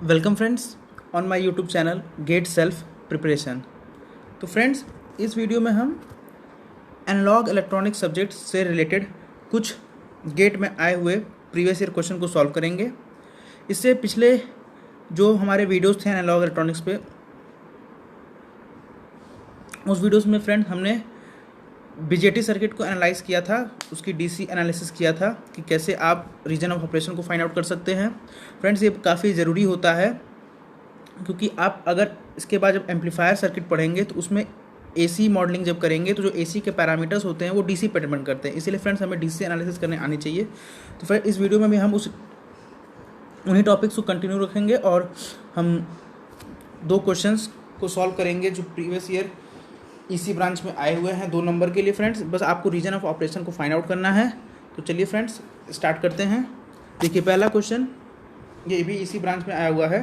Welcome friends on my YouTube channel get self preparation. तो friends, इस video में हम एनालॉग इलेक्ट्रॉनिक सब्जेक्ट से रिलेटेड कुछ गेट में आए हुए प्रीवियस ईयर क्वेश्चन को सॉल्व करेंगे। इससे पिछले जो हमारे वीडियोस थे एनालॉग इलेक्ट्रॉनिक्स पे, उस वीडियोस में फ्रेंड हमने बीजेटी सर्किट को एनालाइज किया था, उसकी डीसी एनालिसिस किया था कि कैसे आप रीजन ऑफ ऑपरेशन को फाइंड आउट कर सकते हैं। फ्रेंड्स, ये काफ़ी ज़रूरी होता है क्योंकि आप अगर इसके बाद जब एम्पलीफायर सर्किट पढ़ेंगे तो उसमें एसी मॉडलिंग जब करेंगे तो जो एसी के पैरामीटर्स होते हैं वो डीसी पर डिपेंड करते हैं। इसीलिए फ्रेंड्स हमें डीसी एनालिसिस करने आनी चाहिए। तो फिर इस वीडियो में भी हम उन्हीं टॉपिक्स को कंटिन्यू रखेंगे और हम दो क्वेश्चंस को सॉल्व करेंगे जो प्रीवियस ईयर इसी ब्रांच में आए हुए हैं 2 नंबर के लिए। फ्रेंड्स, बस आपको रीजन ऑफ ऑपरेशन को फाइंड आउट करना है। तो चलिए फ्रेंड्स स्टार्ट करते हैं। देखिए, पहला क्वेश्चन ये भी इसी ब्रांच में आया हुआ है।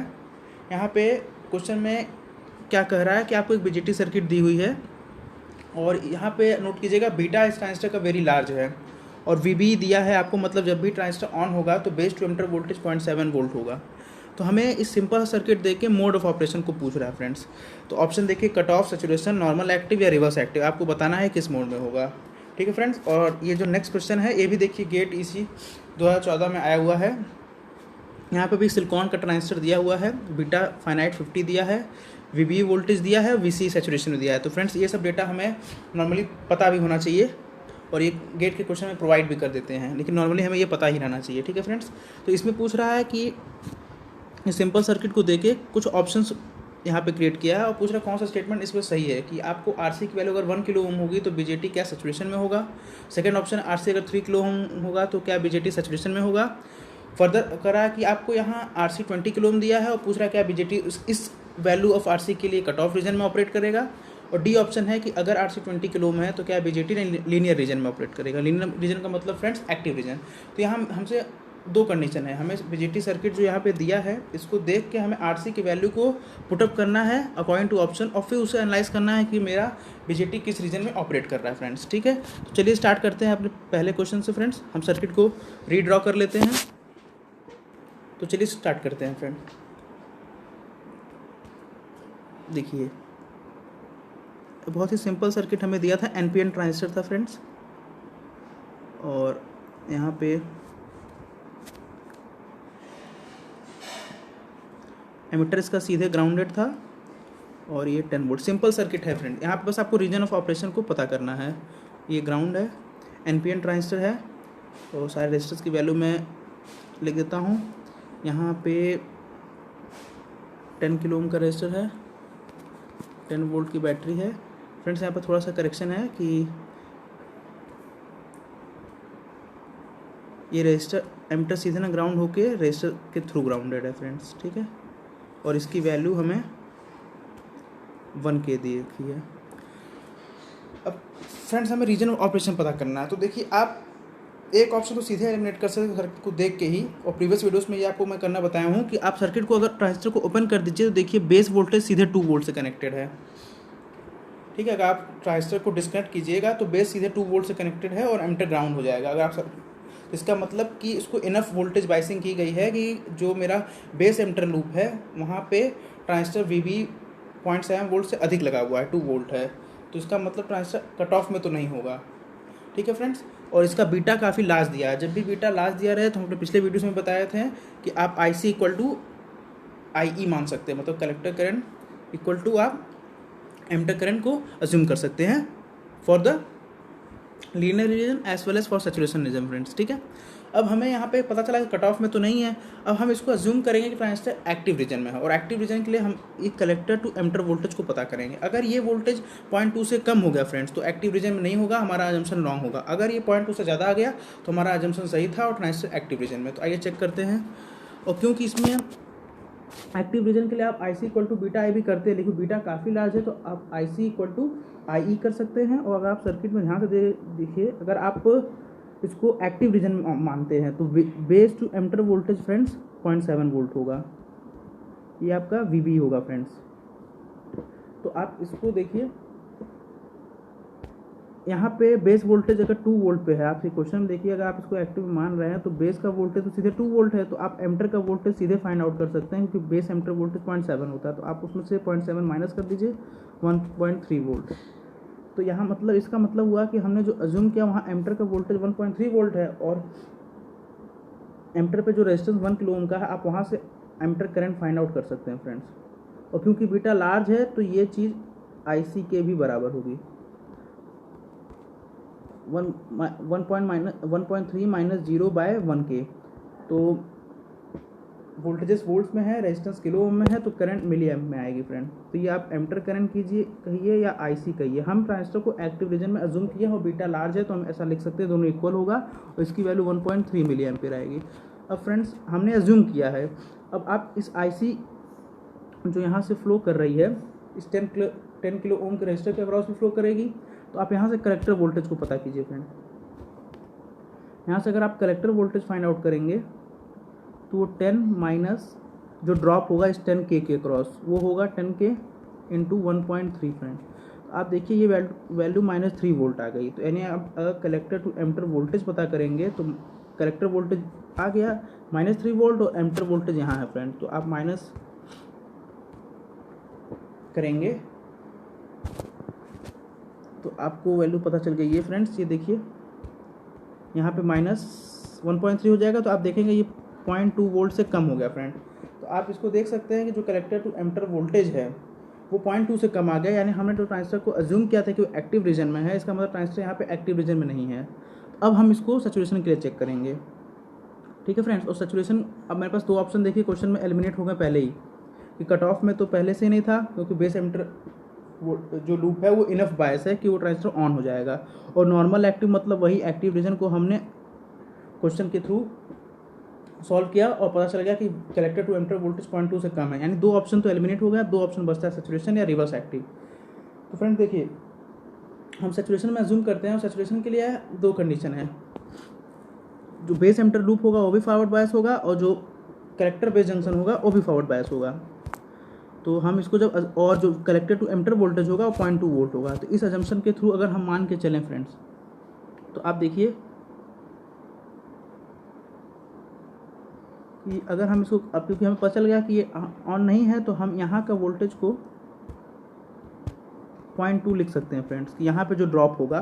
यहाँ पे क्वेश्चन में क्या कह रहा है कि आपको एक बीजेटी सर्किट दी हुई है और यहाँ पे नोट कीजिएगा बीटा इस ट्रांजिस्टर का वेरी लार्ज है और वीबी दिया है आपको, मतलब जब भी ट्रांजिस्टर ऑन होगा तो base to emitter voltage 0.7 volt होगा। तो हमें इस सिंपल सर्किट देख के मोड ऑफ ऑपरेशन को पूछ रहा है फ्रेंड्स। तो ऑप्शन देखिए, cut off, saturation, normal active या रिवर्स एक्टिव, आपको बताना है किस मोड में होगा। ठीक है फ्रेंड्स, और ये जो नेक्स्ट क्वेश्चन है ये भी देखिए गेट इसी 2014 में आया हुआ है। यहाँ पे भी सिलिकॉन का ट्रांजिस्टर दिया हुआ है, बीटा फाइनाइट 50 दिया है, वीबी वोल्टेज दिया है, वीसी सैचुरेशन दिया है। तो फ्रेंड्स ये सब डेटा हमें नॉर्मली पता भी होना चाहिए और ये गेट के क्वेश्चन में प्रोवाइड भी कर देते हैं, लेकिन नॉर्मली हमें ये पता ही रहना चाहिए। ठीक है फ्रेंड्स, तो इसमें पूछ रहा है कि सिंपल सर्किट को देके कुछ ऑप्शंस यहाँ पे क्रिएट किया है और पूछ रहा है कौन सा स्टेटमेंट इसमें सही है कि आपको आरसी की वैल्यू अगर 1 किलो ओम होगी तो बीजेटी क्या सैचुरेशन में होगा। सेकंड ऑप्शन, आरसी अगर 3 किलो ओम होगा तो क्या बीजेटी सैचुरेशन में होगा। फर्दर करा कि आपको यहाँ आरसी 20 किलो ओम दिया है और पूछ रहा है क्या बीजेटी इस वैल्यू ऑफ आरसी के लिए कट ऑफ रीजन में ऑपरेट करेगा। और डी ऑप्शन है कि अगर आरसी 20 किलो ओम है तो क्या बीजेटी लीनियर रीजन में ऑपरेट करेगा। लीनियर रीजन का मतलब फ्रेंड्स एक्टिव रीजन। तो यहाँ हमसे 2 कंडीशन है, हमें बीजेटी सर्किट जो यहाँ पे दिया है इसको देख के हमें आरसी की वैल्यू को पुटअप करना है अकॉर्डिंग टू ऑप्शन और फिर उसे एनालाइज करना है कि मेरा बीजेटी किस रीजन में ऑपरेट कर रहा है फ्रेंड्स। ठीक है, तो चलिए स्टार्ट करते हैं अपने पहले क्वेश्चन से। फ्रेंड्स हम सर्किट को रीड्रॉ कर लेते हैं। तो चलिए स्टार्ट करते हैं फ्रेंड। देखिए, बहुत ही सिंपल सर्किट हमें दिया था, एनपीएन ट्रांजिस्टर था फ्रेंड्स और यहाँ पे एमिटर इसका सीधे ग्राउंडेड था और ये 10 वोल्ट सिंपल सर्किट है फ्रेंड। यहाँ पे बस आपको रीजन ऑफ ऑपरेशन को पता करना है। ये ग्राउंड है, एनपीएन ट्रांजिस्टर है और सारे रेजिस्टर्स की वैल्यू मैं लिख देता हूँ। यहाँ पे 10 किलो ओम का रेजिस्टर है, 10 वोल्ट की बैटरी है। फ्रेंड्स यहाँ पर थोड़ा सा करेक्शन है कि ये रेजिस्टर एमिटर सीधे ना ग्राउंड होके रेजिस्टर के थ्रू ग्राउंडेड है फ्रेंड्स। ठीक है, और इसकी वैल्यू हमें 1 के दी रखी है। अब फ्रेंड्स हमें रीजन ऑफ ऑपरेशन पता करना है। तो देखिए, आप एक ऑप्शन तो सीधे एलिमिनेट कर सकते हैं सर्किट को देख के ही, और प्रीवियस वीडियोस में ये आपको मैं करना बताया हूँ कि आप सर्किट को अगर ट्रांजिस्टर को ओपन कर दीजिए तो देखिए बेस वोल्टेज सीधे 2 वोल्ट से कनेक्टेड है। ठीक है, अगर आप ट्रांजिस्टर को डिस्कनेक्ट कीजिएगा तो बेस सीधे 2 वोल्ट से कनेक्टेड है और एमिटर ग्राउंड हो जाएगा। अगर आप इसका मतलब कि इसको इनफ वोल्टेज बाइसिंग की गई है कि जो मेरा बेस एमिटर लूप है वहाँ पे ट्रांजिस्टर वीबी 0.7 वोल्ट से अधिक लगा हुआ है, 2 वोल्ट है। तो इसका मतलब ट्रांजिस्टर कट ऑफ में तो नहीं होगा। ठीक है फ्रेंड्स, और इसका बीटा काफ़ी लार्ज दिया है। जब भी बीटा लार्ज दिया रहे तो हम अपने पिछले वीडियोस में बताए थे कि आप IC इक्वल टू IE मान सकते हैं, मतलब कलेक्टर करंट इक्वल टू आप एमिटर करंट को अज्यूम कर सकते हैं for the linear region as well as for saturation region friends. ठीक है, अब हमें यहाँ पे पता चला कि कट ऑफ में तो नहीं है। अब हम इसको अज्यूम करेंगे कि ट्रांजिस्टर एक्टिव रीजन में है और एक्टिव रीजन के लिए हम एक कलेक्टर टू एमिटर वोल्टेज को पता करेंगे। अगर ये वोल्टेज 0.2 से कम हो गया फ्रेंड्स तो एक्टिव रीजन में नहीं होगा, हमारा अजम्पशन रॉन्ग होगा। अगर ये 0.2 से ज़्यादा आ गया तो हमारा अजम्पशन सही था और ट्रांजिस्टर एक्टिव रीजन में। तो आइए चेक करते हैं। और क्योंकि इसमें एक्टिव रीजन के लिए आप IC इक्वल टू बीटा आई भी करते हैं, लेकिन बीटा काफ़ी लार्ज है तो आप IC इक्वल टू IE कर सकते हैं। और अगर आप सर्किट में ध्यान से देखिए, अगर आप इसको एक्टिव रीजन मानते हैं तो base to emitter voltage friends 0.7 volt होगा, ये आपका VB होगा फ्रेंड्स। तो आप इसको देखिए, यहाँ पे बेस वोल्टेज अगर 2 वोल्ट पे है, आपसे क्वेश्चन में देखिए, अगर आप इसको एक्टिव मान रहे हैं तो बेस का वोल्टेज तो सीधे 2 वोल्ट है, तो आप एमीटर का वोल्टेज सीधे फाइंड आउट कर सकते हैं, क्योंकि बेस एमीटर वोल्टेज 0.7 होता है, तो आप उसमें से 0.7 माइनस कर दीजिए 1.3 वोल्ट। तो यहाँ मतलब इसका मतलब हुआ कि हमने जो अज्यूम किया वहाँ एमीटर का वोल्टेज 1.3 वोल्ट है, और एमीटर पे जो रेजिस्टेंस 1 किलो ओम का है, आप वहाँ से एमीटर करंट फाइंड आउट कर सकते हैं फ्रेंड्स। और क्योंकि बीटा लार्ज है तो ये चीज़ IC के भी बराबर होगी, 1.3 माइनस 0/1 के। तो वोल्टेजेस वोल्ट्स में है, रेजिस्टेंस किलो ओम में है, तो करंट मिली एम्प में आएगी फ्रेंड। तो ये आप एमीटर करंट कीजिए कहिए या IC कहिए, हम ट्रांजिस्टर को एक्टिव रीजन में अज्यूम किए और बीटा लार्ज है तो हम ऐसा लिख सकते हैं, दोनों इक्वल होगा और इसकी वैल्यू 1.3 मिली एम्पियर आएगी। अब फ्रेंड्स हमने अज्यूम किया है, अब आप इस IC जो यहाँ से फ्लो कर रही है, इस 10 किलो ओम के रेजिस्टर के अक्रॉस में फ्लो करेगी, तो आप यहाँ से कलेक्टर वोल्टेज को पता कीजिए फ्रेंड। यहाँ से अगर आप कलेक्टर वोल्टेज फाइंड आउट करेंगे तो वो 10 माइनस जो ड्रॉप होगा इस 10K के क्रॉस, वो होगा 10K इंटू 1.3 फ्रेंड। तो आप देखिए ये वैल्यू -3 वोल्ट आ गई। तो यानी आप अगर कलेक्टर टू एमीटर वोल्टेज पता करेंगे तो कलेक्टर वोल्टेज आ गया -3 वोल्ट और एमीटर वोल्टेज यहाँ है फ्रेंड, तो आप माइनस करेंगे तो आपको वैल्यू पता चल गई है फ्रेंड्स। ये देखिए यहाँ पे -1.3 हो जाएगा, तो आप देखेंगे ये 0.2 वोल्ट से कम हो गया फ्रेंड। तो आप इसको देख सकते हैं कि जो कलेक्टर टू एमीटर वोल्टेज है वो 0.2 से कम आ गया, यानी हमने जो ट्रांजिस्टर को अज्यूम किया था कि वो एक्टिव रीजन में है, इसका मतलब ट्रांजिस्टर यहाँ पे एक्टिव रीजन में नहीं है। अब हम इसको सैचुरेशन के लिए चेक करेंगे, ठीक है फ्रेंड्स। और सैचुरेशन अब मेरे पास 2 ऑप्शन देखिए क्वेश्चन में एलिमिनेट हो गए पहले ही, कि कट ऑफ में तो पहले से ही नहीं था, क्योंकि बेस एमीटर वो जो लूप है वो इनफ बायस है कि वो ट्रांजिस्टर ऑन हो जाएगा। और नॉर्मल एक्टिव मतलब वही एक्टिव रीजन को हमने क्वेश्चन के थ्रू सॉल्व किया और पता चल गया कि कलेक्टर टू एमीटर वोल्टेज 0.2 से कम है, यानी 2 ऑप्शन तो एलिमिनेट हो गया, 2 ऑप्शन बचता है सैचुरेशन या रिवर्स एक्टिव। तो फ्रेंड देखिए हम सैचुरेशन में अज्यूम करते हैं, और सैचुरेशन के लिए 2 कंडीशन है, जो बेस एमीटर लूप होगा वो भी फॉरवर्ड बायस होगा, और जो कलेक्टर बेस जंक्शन होगा वो भी फॉरवर्ड बायस होगा। तो हम इसको जब और जो कलेक्टर टू एमीटर वोल्टेज होगा वो 0.2 वोल्ट होगा। तो इस अजम्पशन के थ्रू अगर हम मान के चलें फ्रेंड्स, तो आप देखिए कि अगर हम इसको, अब क्योंकि हमें पता चल गया कि ये ऑन नहीं है, तो हम यहाँ का वोल्टेज को 0.2 लिख सकते हैं फ्रेंड्स, कि यहाँ पे जो ड्रॉप होगा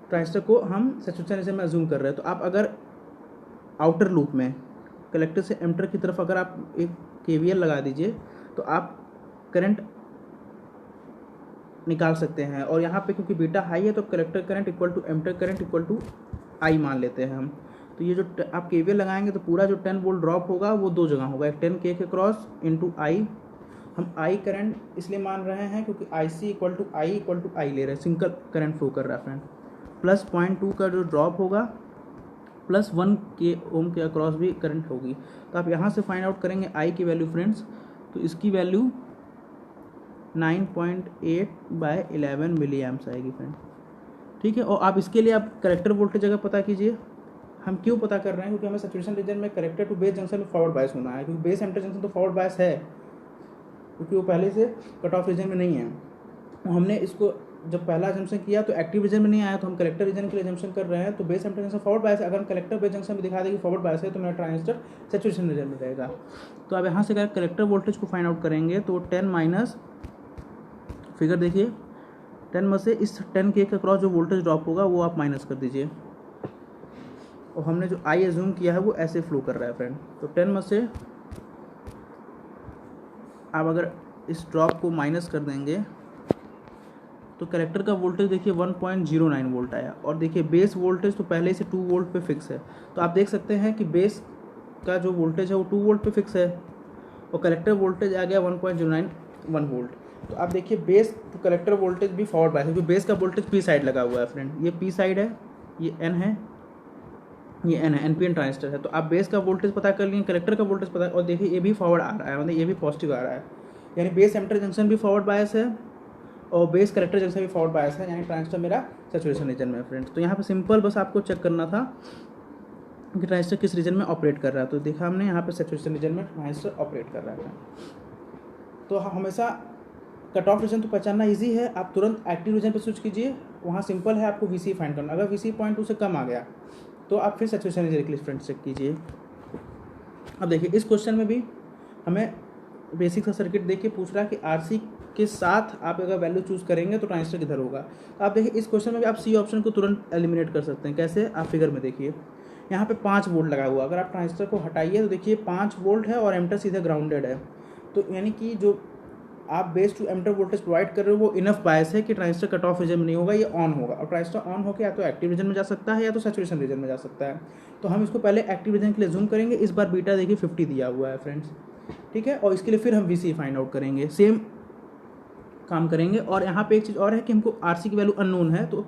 ट्रांजिस्टर को हम सैचुरेशन रीजन में अज्यूम कर रहे हैं। तो आप अगर आउटर लूप में कलेक्टर से एमीटर की तरफ अगर आप एक KVL लगा दीजिए तो आप करंट निकाल सकते हैं। और यहाँ पे क्योंकि बीटा हाई है तो collector current equal to emitter current equal to I मान लेते हैं हम। तो ये जो आप KVL लगाएंगे तो पूरा जो 10 वोल्ट ड्रॉप होगा वो 2 जगह होगा, एक 10K के क्रॉस इंटू I। हम I करंट इसलिए मान रहे हैं क्योंकि IC इक्वल टू I ले रहे हैं, सिंगल करंट फ्लो कर रहा है फ्रेंड, प्लस 0.2 का जो ड्रॉप होगा प्लस 1K ओम के अक्रॉस भी करंट होगी। तो आप यहाँ से फाइंड आउट करेंगे I की वैल्यू फ्रेंड्स, तो इसकी वैल्यू 9.8/11 मिली एम्प्स आएगी फ्रेंड, ठीक है। और आप इसके लिए आप कलेक्टर वोल्टेज जगह पता कीजिए। हम क्यों पता कर रहे हैं, क्योंकि हमें सैचुरेशन रीजन में कलेक्टर टू बेस जंक्शन में फॉरवर्ड बायस होना है, क्योंकि बेस एमीटर जंक्शन तो फॉरवर्ड बायस है, क्योंकि वो पहले से कट ऑफ रीजन में नहीं है। हमने इसको जब पहला जंक्शन किया तो एक्टिव रीजन में नहीं आया, तो हम कलेक्टर रीजन के लिए जंक्शन कर रहे हैं, तो base emitter junction forward bias है। अगर हम कलेक्टर बेस जंक्शन में दिखा दें कि फॉरवर्ड बायस है तो मेरा ट्रांजिस्टर सैचुरेशन रीजन में रहेगा। तो अब यहाँ से अगर कलेक्टर वोल्टेज को फाइंड आउट करेंगे तो 10 माइनस, फिगर देखिए 10 में से इस 10K के क्रॉस जो वोल्टेज ड्रॉप होगा वो आप माइनस कर दीजिए, और हमने जो I एज्यूम किया है वो ऐसे फ्लो कर रहा है फ्रेंड। तो 10 में से आप अगर इस ड्रॉप को माइनस कर देंगे तो कलेक्टर का वोल्टेज देखिए 1.09 वोल्ट आया, और देखिए बेस वोल्टेज तो पहले से 2 वोल्ट पे फिक्स है। तो आप देख सकते हैं कि बेस का जो वोल्टेज है वो 2 वोल्ट पे फिक्स है, और कलेक्टर वोल्टेज आ गया 1.091 वोल्ट। तो आप देखिए बेस तो कलेक्टर वोल्टेज भी फॉरवर्ड बायस है, क्योंकि बेस का वोल्टेज P साइड लगा हुआ है फ्रेंड, ये P साइड है, ये N है, ये N है, NPN ट्रांजिस्टर है। तो आप बेस का वोल्टेज पता कर लिए, कलेक्टर का वोल्टेज पता, और देखिए ये भी फॉरवर्ड आ रहा है, मतलब ये भी पॉजिटिव आ रहा है, यानी बेस एमीटर जंक्शन भी फॉरवर्ड बायस है और बेस कलेक्टर जंक्शन भी फॉरवर्ड बायस है, यानी ट्रांजिस्टर मेरा सैचुरेशन रीजन में है फ्रेंड्स। तो यहाँ पे सिंपल बस आपको चेक करना था कि ट्रांजिस्टर किस रीजन में ऑपरेट कर रहा है। तो देखा हमने यहाँ पे सैचुरेशन रीजन में ट्रांजिस्टर ऑपरेट कर रहा है। तो हमेशा कट ऑफ रीजन तो पहचानना ईजी है, आप तुरंत एक्टिव रीजन पर स्विच कीजिए वहाँ सिंपल है आपको वी सी फाइंड करना। अगर वी सी 0.2 से कम आ गया तो आप फिर सैचुरेशन रीजन के लिए फ्रेंड्स चेक कीजिए। अब देखिए इस क्वेश्चन में भी हमें बेसिक सा सर्किट देख के पूछ रहा है कि आरसी के साथ आप अगर वैल्यू चूज करेंगे तो ट्रांजिस्टर किधर होगा। तो आप देखिए इस क्वेश्चन में भी आप सी ऑप्शन को तुरंत एलिमिनेट कर सकते हैं। कैसे, आप फिगर में देखिए यहाँ पे 5 वोल्ट लगा हुआ, अगर आप ट्रांजिस्टर को हटाइए तो देखिए 5 वोल्ट है और एमीटर सीधे ग्राउंडेड है। तो यानी कि जो आप base to emitter voltage provide कर रहे हो वो इनफ बायस है कि ट्रांजिस्टर कट ऑफ रीजन में नहीं होगा, ये ऑन होगा। और ट्रांजिस्टर ऑन होकर या तो एक्टिव रीजन में जा सकता है या तो सैचुरेशन रीजन में जा सकता है। तो हम इसको पहले एक्टिव रीजन के लिए जूम करेंगे। इस बार बीटा देखिए 50 दिया हुआ है फ्रेंड्स, ठीक है। और इसके लिए फिर हम वीसी फाइंड आउट करेंगे, सेम काम करेंगे। और यहाँ पे एक चीज़ और है कि हमको आरसी की वैल्यू अननोन है, तो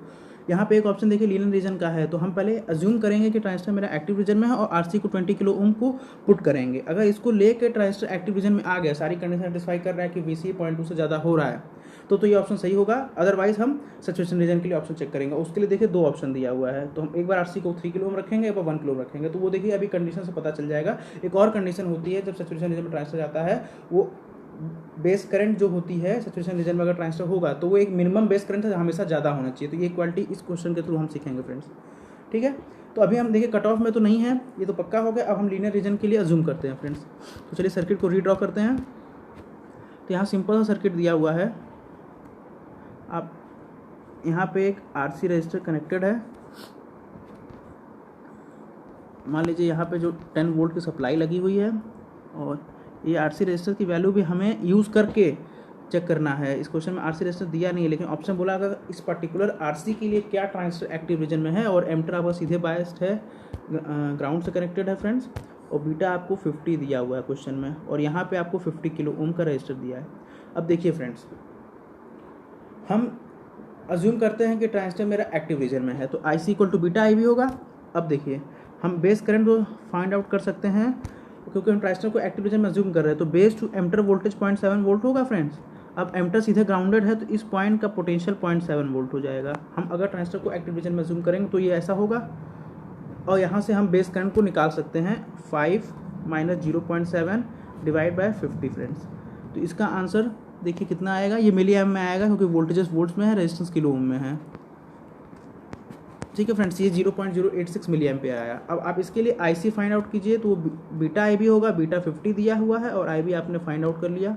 यहाँ पे एक ऑप्शन देखिए लीनियर रीजन का है। तो हम पहले अज्यूम करेंगे कि ट्रांजिस्टर मेरा एक्टिव रीजन में है और आरसी को 20 किलो ओम को पुट करेंगे। अगर इसको लेके ट्रांजिस्टर एक्टिव रीजन में आ गया, सारी कंडीशन सेटिस्फाई कर रहा है कि वीसी 0.2 से ज़्यादा हो रहा है, तो ये ऑप्शन सही होगा। अदरवाइज हम सैचुरेशन रीजन के लिए ऑप्शन चेक करेंगे। उसके लिए देखिए 2 ऑप्शन दिया हुआ है, तो हम एक बार आरसी को 3 किलो ओम रखेंगे, एक बार 1 किलो ओम रखेंगे। तो वो देखिए अभी कंडीशन से पता चल जाएगा। एक और कंडीशन होती है जब सैचुरेशन रीजन में ट्रांजिस्टर जाता है, वो बेस करंट जो होती है सैचुरेशन रीजन में अगर ट्रांसफर होगा तो वो एक मिनिमम बेस करंट से हमेशा ज़्यादा होना चाहिए। तो ये इक्वालिटी इस क्वेश्चन के थ्रू हम सीखेंगे फ्रेंड्स, ठीक है। तो अभी हम देखिए कट ऑफ में तो नहीं है, ये तो पक्का हो गया। अब हम लीनियर रीजन के लिए अज्यूम करते हैं फ्रेंड्स। तो चलिए सर्किट को रीड्रॉ करते हैं। तो यहाँ सिंपल सा सर्किट दिया हुआ है। आप यहाँ पे एक आरसी रजिस्टर कनेक्टेड है। मान लीजिए यहाँ पे जो 10 वोल्ट की सप्लाई लगी हुई है और ये आरसी रजिस्टर की वैल्यू भी हमें यूज़ करके चेक करना है। इस क्वेश्चन में आरसी रजिस्टर दिया नहीं है, लेकिन ऑप्शन बोला अगर इस पर्टिकुलर आरसी के लिए क्या ट्रांजिस्टर एक्टिव रीजन में है और एमीटर आपका सीधे बायस्ड है, ग्राउंड से कनेक्टेड है फ्रेंड्स, और बीटा आपको 50 दिया हुआ है क्वेश्चन में, और यहाँ पे आपको 50 किलो ओम का रजिस्टर दिया है। अब देखिए फ्रेंड्स, हम अज्यूम करते हैं कि ट्रांजिस्टर मेरा एक्टिव रीजन में है, तो आई सी इक्वल टू बीटा आई भी होगा। अब देखिए हम बेस करंट को फाइंड आउट कर सकते हैं, क्योंकि हम ट्रांजिस्टर को एक्टिव रीजन में अज्यूम कर रहे हैं। तो base to emitter voltage 0.7 volt होगा फ्रेंड्स। अब एमीटर सीधे ग्राउंडेड है तो इस पॉइंट का पोटेंशियल 0.7 वोल्ट हो जाएगा। हम अगर ट्रांजिस्टर को एक्टिव रीजन में अज्यूम करेंगे तो ये ऐसा होगा। और यहाँ से हम बेस करंट को निकाल सकते हैं 5 - 0.7 डिवाइड बाय 50 फ्रेंड्स। तो इसका आंसर देखिए कितना आएगा, ये मिली एम में आएगा क्योंकि वोल्टेजेस वोल्ट्स में है, रेजिस्टेंस किलो ओम में है, ठीक है फ्रेंड्स। ये 0.086 मिली एम्पियर आया। अब आप इसके लिए आई सी फाइंड आउट कीजिए, तो बीटा आई भी होगा, बीटा 50 दिया हुआ है और आई भी आपने फाइंड आउट कर लिया,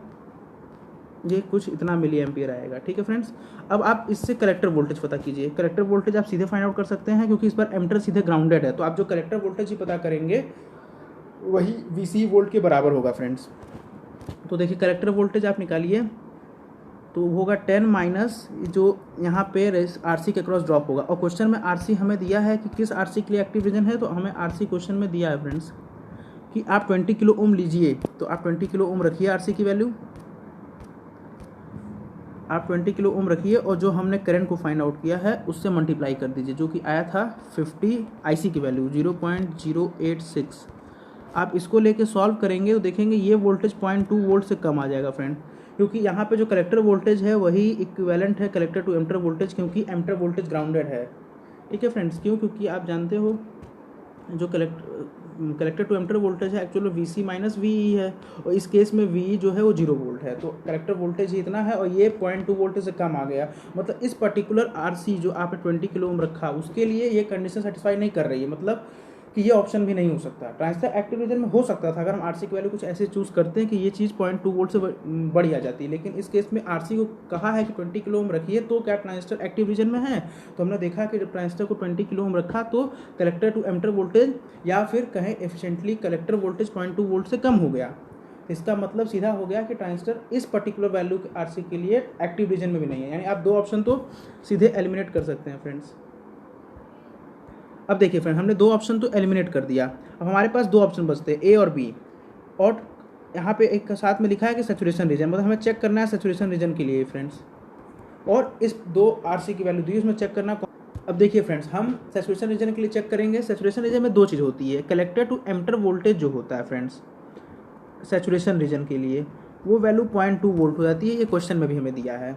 ये कुछ इतना मिली एम्पियर आएगा, ठीक है फ्रेंड्स। अब आप इससे कलेक्टर वोल्टेज पता कीजिए। कलेक्टर वोल्टेज आप सीधे फाइंड आउट कर सकते हैं क्योंकि इस बार एमीटर सीधे ग्राउंडेड है, तो आप जो कलेक्टर वोल्टेज ही पता करेंगे वही वीसी वोल्ट के बराबर होगा फ्रेंड्स। तो देखिए कलेक्टर वोल्टेज आप निकालिए, तो होगा 10 माइनस जो यहाँ पे आरसी के क्रॉस ड्रॉप होगा। और क्वेश्चन में आरसी हमें दिया है कि किस आरसी के लिए एक्टिव रीजन है, तो हमें आरसी क्वेश्चन में दिया है फ्रेंड्स कि आप 20 किलो ओम लीजिए। तो आप 20 किलो ओम रखिए, आरसी की वैल्यू आप 20 किलो ओम रखिए और जो हमने करंट को फाइंड आउट किया है उससे मल्टीप्लाई कर दीजिए, जो कि आया था 50, आईसी की वैल्यू 0.086। आप इसको लेके सॉल्व करेंगे तो देखेंगे ये वोल्टेज 0.2 वोल्ट से कम आ जाएगा फ्रेंड, क्योंकि यहाँ पे जो कलेक्टर वोल्टेज है वही इक्विवेलेंट है कलेक्टर टू एमीटर वोल्टेज, क्योंकि एमीटर वोल्टेज ग्राउंडेड है, ठीक है फ्रेंड्स। क्यों? क्योंकि आप जानते हो जो कलेक्टर टू एमीटर वोल्टेज है एक्चुअली वीसी माइनस वीई है, और इस केस में वी जो है वो 0 वोल्ट है, तो कलेक्टर वोल्टेज ही इतना है और ये 0.2 वोल्ट से कम आ गया। मतलब इस पर्टिकुलर आरसी जो आपने 20 किलो ओम रखा उसके लिए ये कंडीशन सेटिस्फाई नहीं कर रही है, मतलब कि ये ऑप्शन भी नहीं हो सकता। ट्रांजिस्टर एक्टिव रीजन में हो सकता था अगर हम आरसी की वैल्यू कुछ ऐसे चूज करते हैं कि ये चीज़ 0.2 वोल्ट से बढ़ आ जाती है, लेकिन इस केस में आरसी को कहा है कि 20 किलो ओम रखिए, तो क्या ट्रांजिस्टर एक्टिव रीजन में है? तो हमने देखा कि जब ट्रांजिस्टर को 20 किलो ओम रखा तो कलेक्टर टू एमीटर वोल्टेज या फिर कहें एफिशिएंटली कलेक्टर वोल्टेज 0.2 वोल्ट से कम हो गया। इसका मतलब सीधा हो गया कि ट्रांजिस्टर इस पर्टिकुलर वैल्यू आरसी के लिए एक्टिव रीजन में भी नहीं है, यानी आप 2 ऑप्शन तो सीधे एलिमिनेट कर सकते हैं फ्रेंड्स। अब देखिए फ्रेंड, हमने 2 ऑप्शन तो एलिमिनेट कर दिया। अब हमारे पास 2 ऑप्शन बचते हैं, ए और बी, और यहाँ पे एक साथ में लिखा है कि सैचुरेशन रीजन, मतलब हमें चेक करना है सैचुरेशन रीजन के लिए फ्रेंड्स, और इस 2 आरसी की वैल्यू दी उसमें चेक करना। अब देखिए फ्रेंड्स, हम सैचुरेशन रीजन के लिए चेक करेंगे। सैचुरेशन रीजन में 2 चीज़ होती है, कलेक्टर टू एमीटर वोल्टेज जो होता है फ्रेंड्स सैचुरेशन रीजन के लिए वो वैल्यू 0.2 वोल्ट हो जाती है, ये क्वेश्चन में भी हमें दिया है।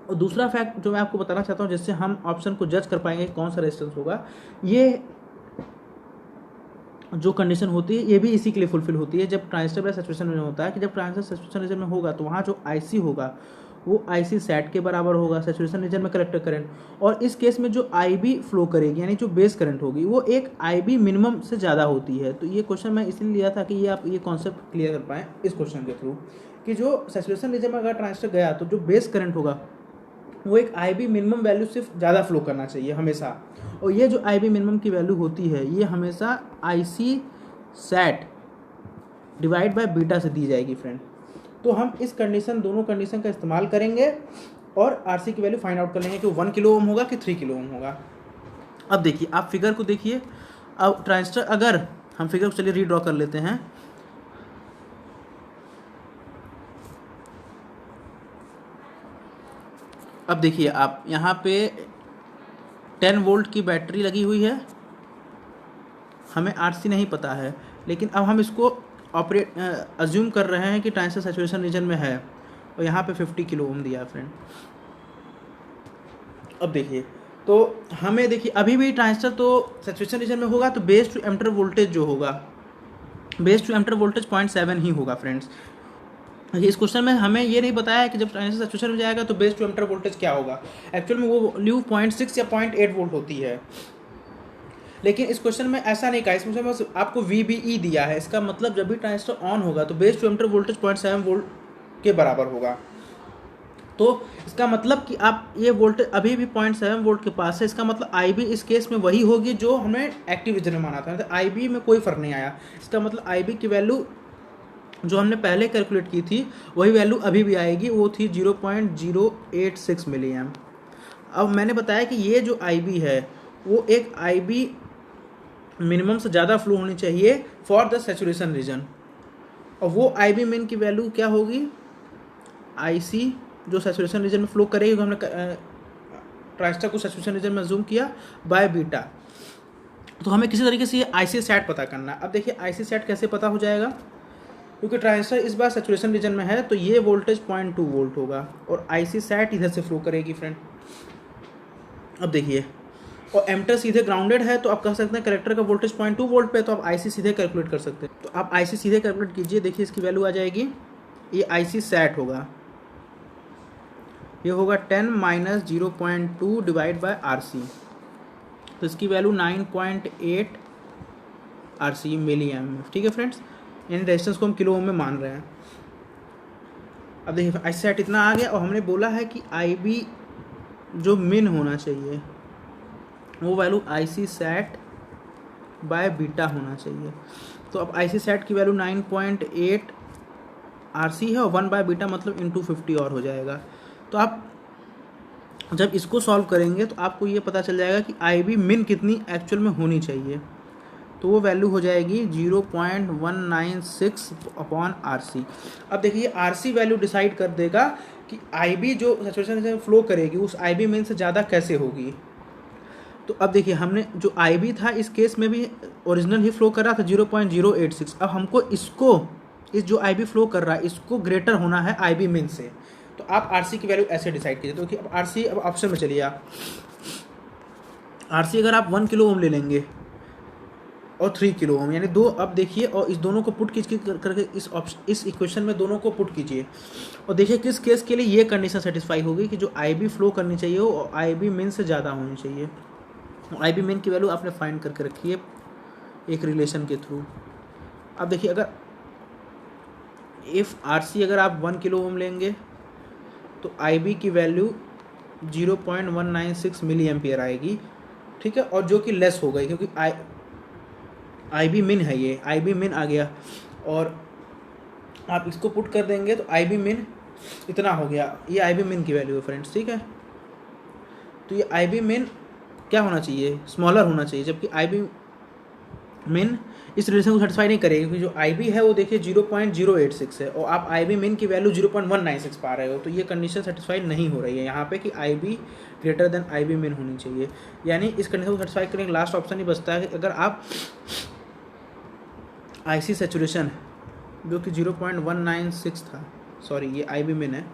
और दूसरा फैक्ट जो मैं आपको बताना चाहता हूँ जिससे हम ऑप्शन को जज कर पाएंगे कौन सा रेजिस्टेंस होगा, ये जो कंडीशन होती है ये भी इसी के लिए फुलफिल होती है जब ट्रांजिस्टर सैचुरेशन रीजन होता है, कि जब ट्रांजिस्टर सैचुरेशन रीजन में होगा तो वहाँ जो आईसी होगा वो आईसी सैट के बराबर होगा, सैचुरेशन रीजन में कलेक्टर करंट। और इस केस में जो आईबी फ्लो करेगी यानी जो बेस करंट होगी वो एक आईबी मिनिमम से ज़्यादा होती है। तो ये क्वेश्चन मैं इसलिए लिया था कि ये आप ये कॉन्सेप्ट क्लियर कर पाएँ इस क्वेश्चन के थ्रू, कि जो सैचुरेशन रीजन में अगर ट्रांजिस्टर गया तो जो बेस करंट होगा वो एक आईबी मिनिमम वैल्यू से ज़्यादा फ्लो करना चाहिए हमेशा। और ये जो आईबी मिनिमम की वैल्यू होती है ये हमेशा IC sat divide by beta से दी जाएगी फ्रेंड। तो हम इस कंडीशन, दोनों कंडीशन का इस्तेमाल करेंगे और आरसी की वैल्यू फाइंड आउट कर लेंगे कि 1 किलो ओम होगा कि 3 किलो ओम होगा। अब देखिए, आप फिगर को देखिए। अब ट्रांजिस्टर, अगर हम फिगर को चलिए रीड्रॉ कर लेते हैं। अब देखिए आप यहाँ पे 10 वोल्ट की बैटरी लगी हुई है, हमें आरसी नहीं पता है, लेकिन अब हम इसको अज्यूम कर रहे हैं कि ट्रांजिस्टर सैचुरेशन रीजन में है और यहाँ पे 50 किलो ओम दिया है फ्रेंड। अब देखिए, तो हमें देखिए अभी भी ट्रांजिस्टर तो सैचुरेशन रीजन में होगा, तो बेस टू एमिटर वोल्टेज जो होगा, बेस टू एमिटर वोल्टेज 0.7 ही होगा फ्रेंड्स। इस क्वेश्चन में हमें ये नहीं बताया है कि जब ट्रांजिस्टर सैचुरेशन में जाएगा तो बेस टू एमिटर वोल्टेज क्या होगा। एक्चुअल में वो वैल्यू 0.6 या 0.8 वोल्ट होती है, लेकिन इस क्वेश्चन में ऐसा नहीं कहा। इस क्वेश्चन में आपको VBE दिया है, इसका मतलब जब भी ट्रांजिस्टर ऑन होगा तो base to emitter voltage 0.7 volt के बराबर होगा। तो इसका मतलब कि आप ये वोल्टेज अभी भी 0.7 वोल्ट के पास है, इसका मतलब IB इस केस में वही होगी जो हमने एक्टिव रीजन में माना था। तो IB में कोई फर्क नहीं आया, इसका मतलब IB की वैल्यू जो हमने पहले कैलकुलेट की थी वही वैल्यू अभी भी आएगी, वो थी 0.086 मिली एम्प। अब मैंने बताया कि ये जो IB है वो एक IB मिनिमम से ज़्यादा फ्लो होनी चाहिए फॉर द सैचुरेशन रीजन, और वो IB मिन की वैल्यू क्या होगी, IC जो सैचुरेशन रीजन में फ्लो करेगी, हमने ट्रांजिस्टर को सैचुरेशन रीजन में जूम किया बाय बीटा। तो हमें किसी तरीके से ये IC सैट पता करना है। अब देखिए IC सैट कैसे पता हो जाएगा, क्योंकि ट्रांजिस्टर इस बार सैचुरेशन रीजन में है तो ये वोल्टेज 0.2 वोल्ट होगा और IC सैट इधर से फ्लो करेगी फ्रेंड। अब देखिए, और एमिटर सीधे ग्राउंडेड है तो आप कह सकते हैं कलेक्टर का वोल्टेज 0.2 वोल्ट पे, तो आप IC सीधे कैलकुलेट कर सकते हैं। तो आप IC सीधे कैलकुलेट कीजिए, देखिए इसकी वैल्यू आ जाएगी, ये IC सैट होगा, ये होगा 10 - 0.2 डिवाइड बाय RC, तो इसकी वैल्यू 9.8 RC मिली एम्प। ठीक है फ्रेंड्स, यानी रेजिस्टेंस को हम किलो ओम में मान रहे हैं। अब देखिए IC सैट इतना आ गया, और हमने बोला है कि IB जो मिन होना चाहिए वो value IC sat by beta होना चाहिए। तो अब IC सैट की वैल्यू 9.8 RC है और 1 बाय बीटा मतलब इंटू 50 और हो जाएगा। तो आप जब इसको सॉल्व करेंगे तो आपको ये पता चल जाएगा कि IB मिन कितनी एक्चुअल में होनी चाहिए, तो वो वैल्यू हो जाएगी 0.196 अपॉन RC। अब देखिए RC वैल्यू डिसाइड कर देगा कि IB जो सैचुरेशन में फ्लो करेगी उस IB मिन से ज़्यादा कैसे होगी। तो अब देखिए, हमने जो IB था इस केस में भी ओरिजिनल ही फ्लो कर रहा था 0.086। अब हमको इसको, इस जो IB फ्लो कर रहा है इसको ग्रेटर होना है IB मिन से, तो आप RC की वैल्यू ऐसे डिसाइड कीजिए। तो कि अब RC, अब ऑप्शन में चलिए आप, RC अगर आप 1 किलो ओम ले लेंगे और 3 किलो ओम यानी दो, अब देखिए और इस दोनों को पुट कीजिए करके इस इक्वेशन में दोनों को पुट कीजिए और देखिए किस केस के लिए ये कंडीशन सेटिस्फाई होगी कि जो IB फ्लो करनी चाहिए वो IB मिन से ज़्यादा होनी चाहिए। IB मिन की वैल्यू आपने फाइंड करके रखी है एक रिलेशन के थ्रू। अब देखिए, अगर इफ़ RC अगर आप 1 किलो ओम लेंगे तो IB की वैल्यू 0.196 मिली एम्पियर आएगी। ठीक है, और जो कि लेस हो गई क्योंकि IB मिन है, ये IB मिन आ गया और आप इसको पुट कर देंगे तो IB मिन इतना हो गया, ये IB मिन की वैल्यू है फ्रेंड्स। ठीक है, तो ये IB मिन क्या होना चाहिए, स्मॉलर होना चाहिए, जबकि IB मिन इस रिलेशन को सेटिस्फाई नहीं करेगी क्योंकि जो IB है वो देखिए 0.086 है और आप IB मिन की वैल्यू 0.196 पा रहे हो, तो ये कंडीशन सेटिस्फाई नहीं हो रही है यहाँ पे कि IB ग्रेटर देन IB मिन होनी चाहिए। यानी इस कंडीशन को सेटिस्फाई करने का लास्ट ऑप्शन ही बचता है कि अगर आप IC सैचुरेशन जो कि 0.196 था, सॉरी ये IB मिन है,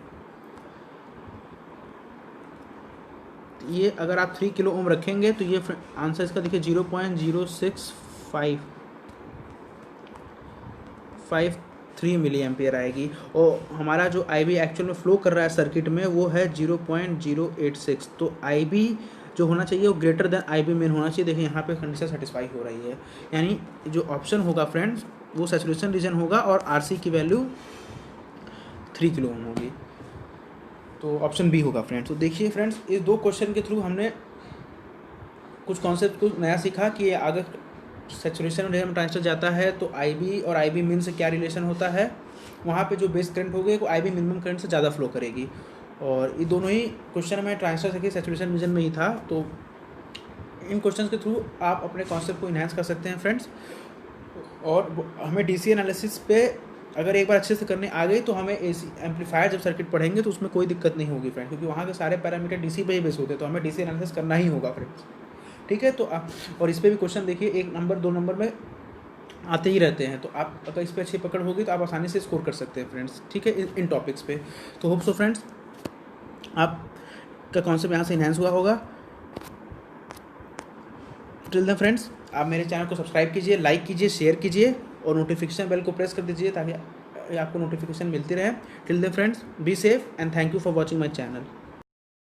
ये अगर आप 3 किलो ओम रखेंगे तो ये आंसर इसका देखिए 0.0655 3 मिली एम्पियर आएगी। और हमारा जो IB एक्चुअल में फ्लो कर रहा है सर्किट में वो है 0.086। तो IB जो होना चाहिए वो ग्रेटर देन IB मेन होना चाहिए। देखिए यहाँ पे कंडीशन सेटिस्फाई हो रही है, यानी जो ऑप्शन होगा फ्रेंड्स वो सैचुरेशन रीजन होगा और RC की वैल्यू 3 किलो ओम होगी, तो ऑप्शन बी होगा फ्रेंड्स। तो देखिए फ्रेंड्स, इस 2 क्वेश्चन के थ्रू हमने कुछ कॉन्सेप्ट कुछ नया सीखा कि अगर सैचुरेशन रीजन ट्रांजिस्टर जाता है तो IB और IB मिन से क्या रिलेशन होता है। वहाँ पे जो बेस करंट होगी वो IB मिनिमम करंट से ज़्यादा फ्लो करेगी। और ये दोनों ही क्वेश्चन में ट्रांजिस्टर सर्किट सैचुरेशन रीजन में ही था। तो इन क्वेश्चन के थ्रू आप अपने कॉन्सेप्ट को इन्हांस कर सकते हैं फ्रेंड्स। और हमें DC एनालिसिस पे अगर एक बार अच्छे से करने आ गई तो हमें AC एम्पलीफायर जब सर्किट पढ़ेंगे तो उसमें कोई दिक्कत नहीं होगी फ्रेंड्स, क्योंकि वहाँ के सारे पैरामीटर DC पे ही बेस होते हैं, तो हमें DC एनालिसिस करना ही होगा फ्रेंड्स। ठीक है, तो और इस पर भी क्वेश्चन देखिए 1 नंबर 2 नंबर में आते ही रहते हैं, तो आप अगर इस पर अच्छी पकड़ होगी तो आप आसानी से स्कोर कर सकते हैं फ्रेंड्स। ठीक है, इन टॉपिक्स पे। तो होप सो फ्रेंड्स आपका कॉन्सेप्ट यहाँ से इन्हांस हुआ होगा। टिल देन फ्रेंड्स, आप मेरे चैनल को सब्सक्राइब कीजिए, लाइक कीजिए, शेयर कीजिए और नोटिफिकेशन बेल को प्रेस कर दीजिए ताकि आपको नोटिफिकेशन मिलती रहे। Till then friends, be safe and thank you for watching my channel.